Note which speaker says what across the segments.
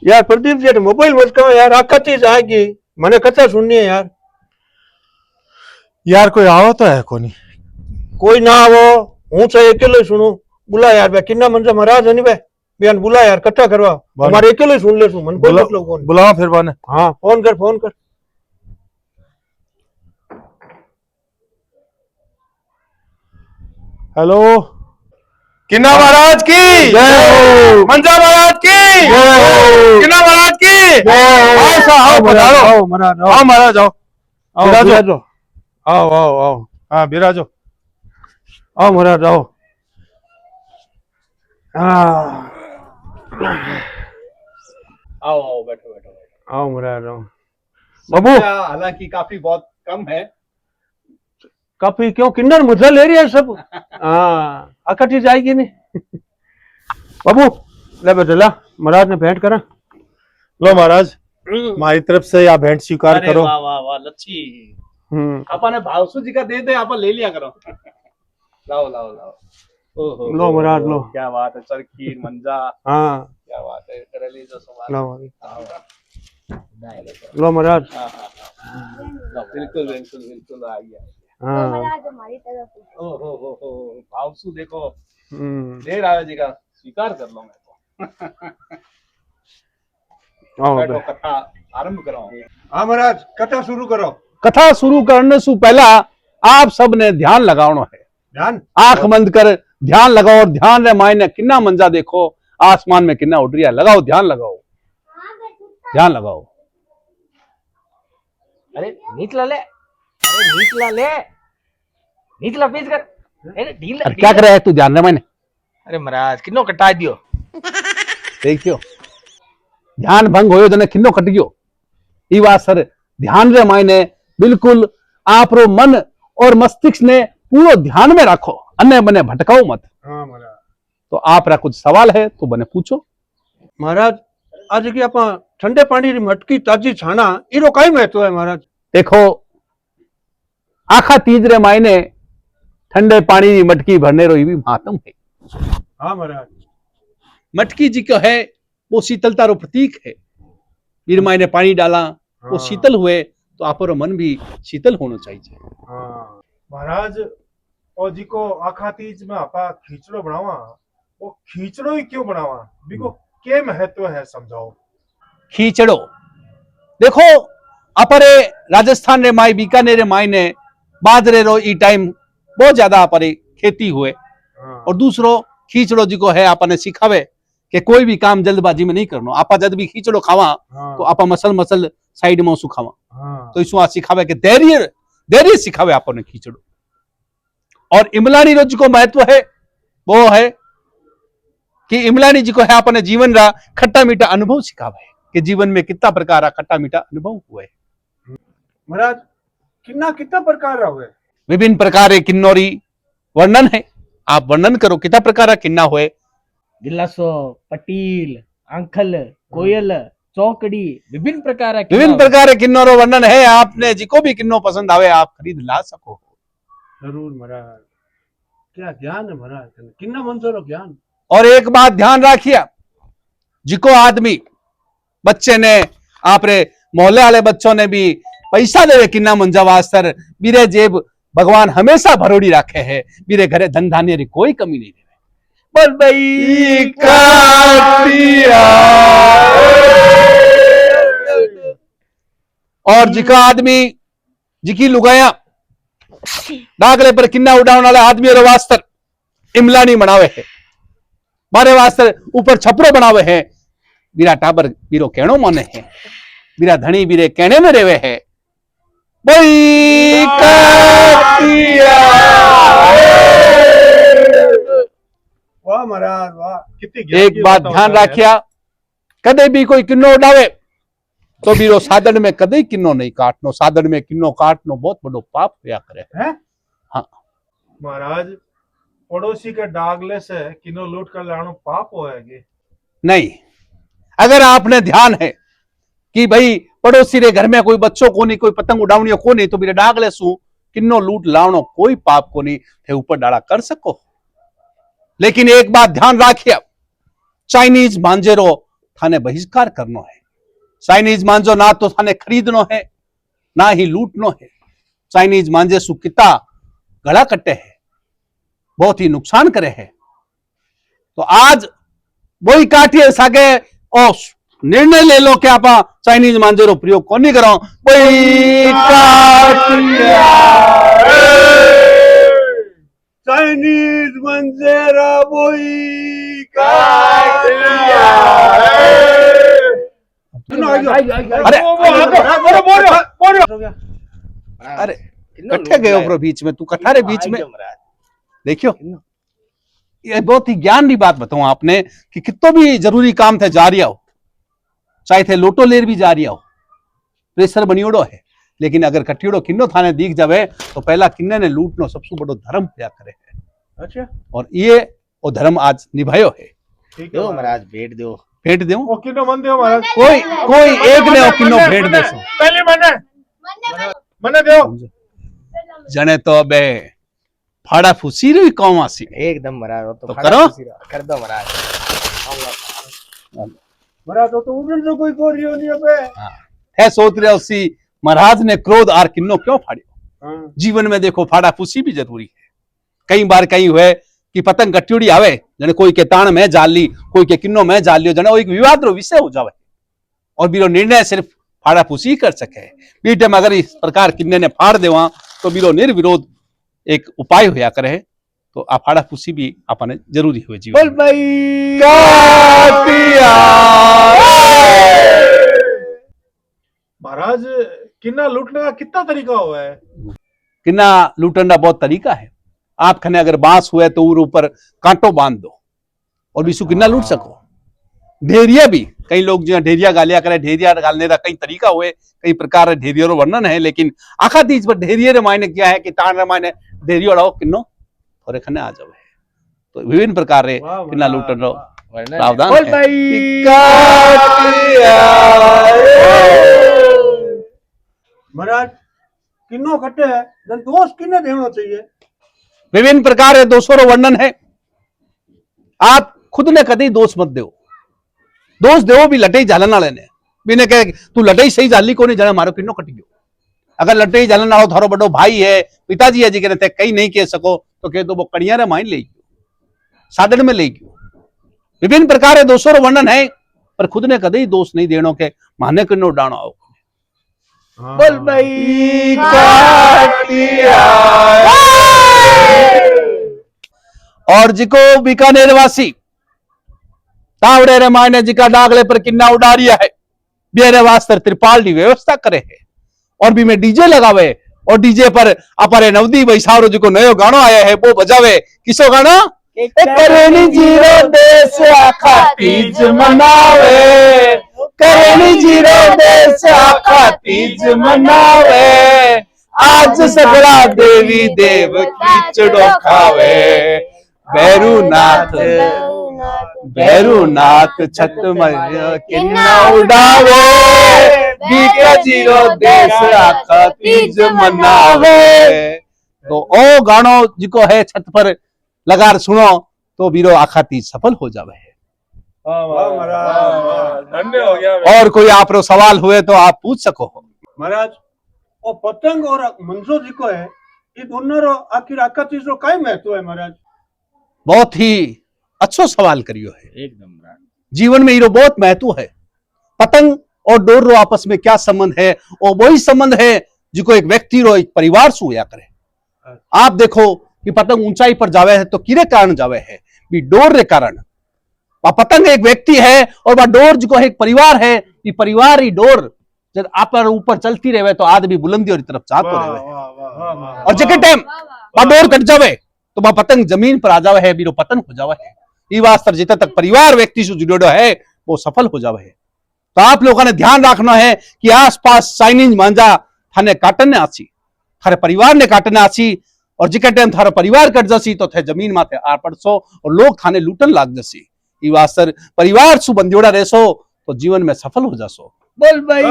Speaker 1: यार प्रदीप जी मोबाइल मत कहो यार, आखा चीज आएगी, मैंने कथा सुननी है यार।
Speaker 2: यार कोई आओ तो है कोनी।
Speaker 1: कोई ना आवो, हूँ चाहे अकेलो ही सुनू। बुला यार भाई, किन्ना मंजा महाराज है नी भाई, बयान बुला यार, कथा करवा। हमारे अकेलो ही सुन ले सु, मन कोई मतलब कौन।
Speaker 2: बुलाओ फिर बाने।
Speaker 1: हाँ फोन कर, फोन कर।
Speaker 2: हेलो। किन्ना महाराज की
Speaker 1: जय।
Speaker 2: मंजा महाराज की
Speaker 1: जय।
Speaker 2: किन्ना महाराज की। आओ सा आओ पधारो।
Speaker 1: आओ महाराज, आओ
Speaker 2: आओ महाराज आओ।
Speaker 1: आओ
Speaker 2: बिराजो।
Speaker 1: आओ आओ आओ
Speaker 2: हाँ बिराजो।
Speaker 1: आओ महाराज आओ। हाँ
Speaker 3: आओ आओ, बैठो बैठो बैठो।
Speaker 1: आओ महाराज आओ। बाबू
Speaker 3: हालांकि काफी बहुत कम है।
Speaker 1: काफी क्यों, किन्नर मजा ले रही है सब। हाँ अकठी जाएगी नहीं। बाबू ले बेटा, महाराज ने भेंट करा।
Speaker 2: लो महाराज, हमारी तरफ से या भेंट स्वीकार
Speaker 3: अरे
Speaker 2: करो।
Speaker 3: वाह वाह वाह, लच्छी अपन भावसू जी का दे दे, अपन ले लिया करो। लाओ लाओ लाओ। ओहो,
Speaker 1: लो महाराज लो।
Speaker 3: क्या बात है, चरखी मंजा,
Speaker 1: हाँ
Speaker 3: क्या बात है, कर लीजिए सामान।
Speaker 1: लो लो महाराज।
Speaker 3: हाँ हाँ हाँ, बिल्कुल बिल्कुल बिल्कुल, आइए।
Speaker 1: हाँ
Speaker 4: हमारी तरफ से।
Speaker 3: ओहो, भावसू देखो
Speaker 1: हम्म,
Speaker 3: देर आवे जी का स्वीकार कर लो मैं तो।
Speaker 1: आओ
Speaker 3: बैठो,
Speaker 1: बे।
Speaker 3: कथा आरंभ करो।
Speaker 1: हाँ महाराज कथा शुरू करो।
Speaker 5: कथा शुरू करने से पहला आप सब ने ध्यान लगाना है।
Speaker 1: ध्यान,
Speaker 5: आंख बंद कर ध्यान लगाओ और ध्यान रे मायने किन्ना मंजा देखो, आसमान में किन्ना उड़ रहा है। लगाओ ध्यान लगाओ, ध्यान लगाओ।
Speaker 6: अरे नीचला ले, अरे नीचला ले, नीचला पेश कर। अरे ढीला
Speaker 5: अरे क्या कर रहा है तू, ध्यान रे मायने।
Speaker 6: अरे महाराज किन्नो कटा दियो।
Speaker 5: देखियो ध्यान भंग होयो जने किन्नो कट गयो। ई बात सर ध्यान रे मायने बिल्कुल आप रो मन और मस्तिष्क ने पूरा ध्यान में रखो, अन्य बने भटकाओ मत।
Speaker 1: हाँ महाराज।
Speaker 5: तो आप रा कुछ सवाल है तो बने पूछो।
Speaker 1: महाराज आज की आप ठंडे पानी री मटकी ताजी छाना, इरो काई महत्व है महाराज।
Speaker 5: देखो आखा तीज रे मायने ठंडे पानी की मटकी भरने रो भी महात्म है।
Speaker 1: हाँ महाराज।
Speaker 5: मटकी जी को है वो शीतलता रो प्रतीक है। वीर मायने पानी डाला वो
Speaker 1: हाँ।
Speaker 5: शीतल हुए, तो आप रो मन भी शीतल होना चाहिए।
Speaker 1: हाँ
Speaker 2: महाराज और जी को आखा तीज में आपा खींचड़ो बनावा, वो खींचड़ो ही क्यों बनावा, बिको के महत्व है समझाओ।
Speaker 5: खींचड़ो देखो अपरे राजस्थान रे माई बीकानेर रे माई ने बाजरे रो ई टाइम बहुत ज्यादा अपरे खेती हुए।
Speaker 1: हाँ।
Speaker 5: और दूसरो खींचड़ो जी को है आपने सिखावे कि कोई भी काम जल्दबाजी में नहीं करनो। आपा जब भी खींचड़ो खावा
Speaker 1: हाँ।
Speaker 5: तो आपा मसल मसल साइड में उसु खावा।
Speaker 1: हाँ।
Speaker 5: तो इसमें सिखावे कि धैर्य धैर्य सिखावे आपने खींचड़ो। और इमलानी रोज को महत्व है वो है कि इमलानी जी को है अपने जीवन रा खट्टा मीठा अनुभव सिखावे कि जीवन में कितना प्रकार का खट्टा मीठा अनुभव हुए।
Speaker 1: महाराज कितना प्रकार रा हुए।
Speaker 5: विभिन्न प्रकार के किन्नौरी वर्णन है, आप वर्णन करो कितना प्रकार का किन्ना हुए।
Speaker 6: गिलासो, पटील, आंखल, कोयल, चौकड़ी, विभिन्न प्रकार
Speaker 5: विभिन्न प्रकार के किन्नौरो वर्णन है। आपने जिको भी किन्नो पसंद आवे आप खरीद ला सको।
Speaker 1: जरूर महाराज, क्या ज्ञान है महाराज, किन्ना मंजूर ज्ञान।
Speaker 5: और एक बात ध्यान रखिए, जिको आदमी बच्चे ने आपरे मोहल्ले वाले बच्चों ने भी पैसा देवे किन्ना मंजा वास्तर, बीरे जेब भगवान हमेशा भरोड़ी रखे है। बीरे घरे धन धान्य री कोई कमी नहीं देवे। बोल भाई और जिका आदमी जिकी लुगाया डागले पर किन्ना उड़ाने वाले आदमी रो वास्तर इमलानी बनावे है, मारे वास्तर ऊपर छपरो बनावे है। बीरा टाबर बीरो कहणो माने है, बीरा धनी बीरे कहने में रेवे है।
Speaker 1: वाह महाराज वाह, कितनी ज्ञान
Speaker 5: एक
Speaker 1: की
Speaker 5: बात
Speaker 1: बात
Speaker 5: ध्यान
Speaker 1: होता है।
Speaker 5: रखिया, कदे भी कोई किन्नो उड़ावे तो बीरो साधन में कदे किन्नो नहीं काटनो। साधन में किन्नो काटनो बहुत बड़ो पाप होया करे।
Speaker 1: हैं?
Speaker 5: हाँ
Speaker 2: महाराज पड़ोसी के डागले से किनो लूट कर लानो पाप होएगी।
Speaker 5: नहीं, अगर आपने ध्यान है कि भाई पड़ोसी रे घर में कोई बच्चों को नहीं, कोई पतंग उड़ावनियो को नहीं, तो मेरे डागले सु किन्नो लूट लावनो कोई पाप को नहीं थे, ऊपर डाला कर सको। लेकिन एक बात ध्यान रखिए, चाइनीज मांजेरो थाने बहिष्कार करनो है। चाइनीज मांजो ना तो थाने खरीदनो है ना ही लूटनो है। चाइनीज मांजे सु किता गला कटे है, बहुत ही नुकसान करे है। तो आज वही काटिए सागे और निर्णय ले लो कि आप चाइनीज मांजे रो प्रयोग कोनी करो। वही काटिया
Speaker 1: चाइनीज मंजेरा बोई
Speaker 5: अरे कट्ठे गए प्रो बीच में, तू कठारे बीच में देखियो। ये बहुत ही ज्ञान की बात बताऊं आपने कि कितो भी जरूरी काम थे जा रिया हो, चाहे थे लोटो लेर भी जा रिया हो, प्रेशर बनियोड़ो है, लेकिन अगर कटियोड़ो किन्नो थाने दीख जावे तो पहला किन्ने ने लूटनो सबसे बड़ो धर्म क्या करे है।
Speaker 1: अच्छा,
Speaker 5: और ये वो धर्म आज निभायो है।
Speaker 2: ठीक है
Speaker 6: दो महाराज भेंट दो।
Speaker 5: भेंट देऊं?
Speaker 2: ओ किनो मन दो महाराज।
Speaker 5: कोई एक ने किन्नो भेंट दे सो।
Speaker 2: पहले मने दो
Speaker 5: जने तो अबे फाड़ा फूसी रही कौम आसी
Speaker 6: एकदम महाराज, वो
Speaker 5: तो
Speaker 6: फाड़ा
Speaker 5: करो।
Speaker 6: खुशी रहा। कर दो महाराज।
Speaker 1: महाराज तो उधर तो कोई कोरियो नहीं अबे।
Speaker 5: है सोच रहे उसी महाराज ने क्रोध आर किन्नो क्यों फाड़ियो।
Speaker 1: हाँ।
Speaker 5: जीवन में देखो फाड़ा फूसी भी जरूरी है। कई बार कहीं हुए कि पतंग कट्यूड़ी आवे, जने कोई के ताण में जाल ली, कोई के किन्नो में जाल लियो, जने वो एक विवाद रो विषय हो जावे और बीरो निर्णय सिर्फ फाड़ा फूसी ही कर सके। बीटे में अगर इस प्रकार किन्ने ने फाड़ देवा तो बीरो निर्विरोध एक उपाय होया करे, तो आ फाड़ा फूसी भी अपने जरूरी हुए जीवन में।
Speaker 1: भाई
Speaker 2: महाराज किन्ना लूटने का कितना तरीका हुआ है?
Speaker 5: किन्ना लूटने का बहुत तरीका है। आप खने अगर बांस हुए तो उर ऊपर कांटो बांध दो और विशु किन्ना लूट सको। ढेरिया भी कई लोग जो ढेरिया गालिया करे, ढेरिया गालने का कई तरीका हुए, कई प्रकार ढेरियो रो वर्णन है, लेकिन आखा तीज पर ढेरिये रे मायने क्या है कि ताण रे मायने ढेरियो रहो किन्नो थोड़े खने आ जावे। तो विभिन्न प्रकार रे किन्ना लूटन रो प्रावधान है।
Speaker 1: महाराज किन्नो खट्टे है, जन दोष किन्ने देना चाहिए।
Speaker 5: विभिन्न प्रकार के दोषों रो वर्णन है। आप खुद ने कभी दोष मत दो। दोष देवो भी लटई झालन वाले ने बिने कहे तू लटई सही झाली को नहीं जाने मारो किन्नो कटी गयो। अगर लटई झालन वालो थारो बड़ो भाई है, पिताजी है, जी कहते कहीं नहीं कह सको तो कह दो वो कड़िया रे माइन ले गयो, साधन में ले गयो। विभिन्न प्रकार के दोषों रो वर्णन है, पर खुद ने कभी दोष नहीं देनो के माने किन्नो डाणो आओ।
Speaker 1: बोल भाई
Speaker 5: और जिको बीकानेर वासी तावड़े रे मायने जिका डागले पर किन्ना उडारिया है, बेरे वास्ते त्रिपाल की व्यवस्था करे है और भी में डीजे लगावे और डीजे पर अपरे नवदी बैसारो जिको नयो गानो आया है वो बजावे। किसो गाना? करणी जीरो देश आखा तीज मनावे, करणी जीरो देश आखा तीज मनावे, आज सगड़ा देवी देव खिचड़ो खावे। भैरूनाथ छत मरियो किन्ना उड़ावे, बीका जीरो देश आखा तीज मनावे। तो ओ गानो जिको है छत पर लगार सुनो तो बीरो आखा तीज सफल हो जावे है।
Speaker 2: धन्य हो गया।
Speaker 5: और कोई आप रो सवाल हुए तो आप पूछ सको हो।
Speaker 1: महाराज वो पतंग और मंजो जी को है, ये दोनों रो आखिर आका चीज रो काय महत्व है महाराज।
Speaker 5: बहुत ही अच्छो सवाल करियो है।
Speaker 6: एकदम
Speaker 5: जीवन में हीरो बहुत महत्व है। पतंग और डोर रो आपस में क्या संबंध है? और वही संबंध है जिको एक व्यक्ति रो एक परिवार से हुआ करे। आप देखो कि पतंग ऊंचाई पर जावे है तो किरे कारण जावे है? भी डोर रे कारण। पतंग एक व्यक्ति है और वह डोर जिको एक परिवार है। ये परिवार ही डोर जब आप ऊपर चलती रहे तो आदमी बुलंदी और तरफ जातो रहे और जगह टाइम वह डोर कट जावे तो वह पतंग जमीन पर आ जावे है, बीरो पतन हो जावे है। ये वास्ते जितना तक परिवार व्यक्ति से जुड़ो है वो सफल हो जावे है। तो आप लोगों ने ध्यान रखना है कि आसपास चाइनीज मांजा थाने काटने आसी, थारे परिवार ने काटने आसी और जिके टाइम थारो परिवार कट जसी तो थे जमीन माथे आ पड़सो और लोग थाने लूटन लाग जसी। ये वास्ते परिवार सु बंदियोड़ा रहसो तो जीवन में सफल हो जासो। बोल भाई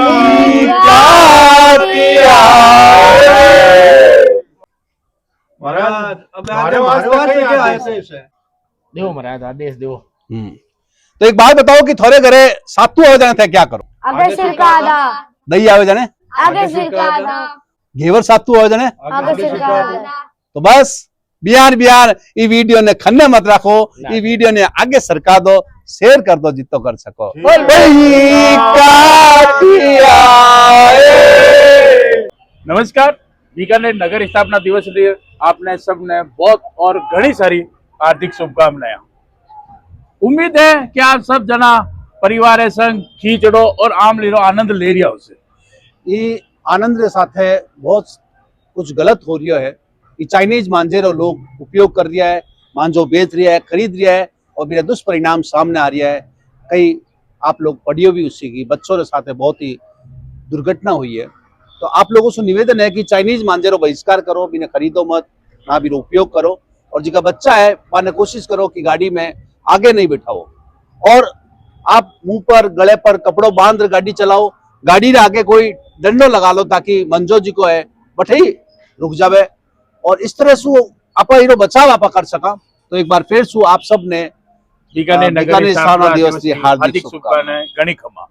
Speaker 2: महाराज
Speaker 1: अब हमारे वास्ते क्या आदेश है?
Speaker 6: देव महाराज आदेश देव।
Speaker 5: तो एक बात बताओ कि थोड़े घरे सातू हो जाने थे क्या करो?
Speaker 4: आगे सिर का आधा,
Speaker 5: दही आवे जाने,
Speaker 4: आगे सिर का आधा,
Speaker 5: घेवर सातू हो जाने।
Speaker 4: आगे सिर का आधा।
Speaker 5: तो बस बिहार बिहार ये वीडियो ने खन्ने मत रखो, ये वीडियो ने आगे सरका दो, शेयर कर दो जितो कर सको।
Speaker 7: नमस्कार, बीकानेर नगर स्थापना दिवस लिए आपने सबने बहुत और घनी सारी हार्दिक शुभकामनाएं। उम्मीद है कि आप सब जना परिवार संग खींचड़ो और आमलीनो आनंद ले रिया उसे।
Speaker 5: ये आनंद के साथ है बहुत कुछ गलत हो रहा है। ये चाइनीज मांझेरो लोग उपयोग कर रिया है, मांझो बेच रिया है, खरीद रिया है और मेरा दुष्परिणाम सामने आ रहा है। कई आप लोग पढ़ियो भी उसी की, बच्चों के साथ बहुत ही दुर्घटना हुई है। तो आप लोगों से निवेदन है कि चाइनीज मांझेरो बहिष्कार करो, बिना खरीदो मत, ना भी उपयोग करो। और जिसका बच्चा है पाने कोशिश करो कि गाड़ी में आगे नहीं बिठाओ, और आप मुंह पर गले पर कपड़ों बांध गाड़ी चलाओ। गाड़ी रे आगे कोई डंडो लगा लो ताकि मंजो जी को है बठे रुक जावे, और इस तरह से आप इनो बचाव आप कर सका। तो एक बार फिर आप सब ने
Speaker 7: बीकानेर नगर
Speaker 5: स्थापना
Speaker 7: स्थापना
Speaker 5: दिवस
Speaker 7: दिवस
Speaker 5: की
Speaker 7: की हार्दिक शुभकामनाएं, घनी खमा।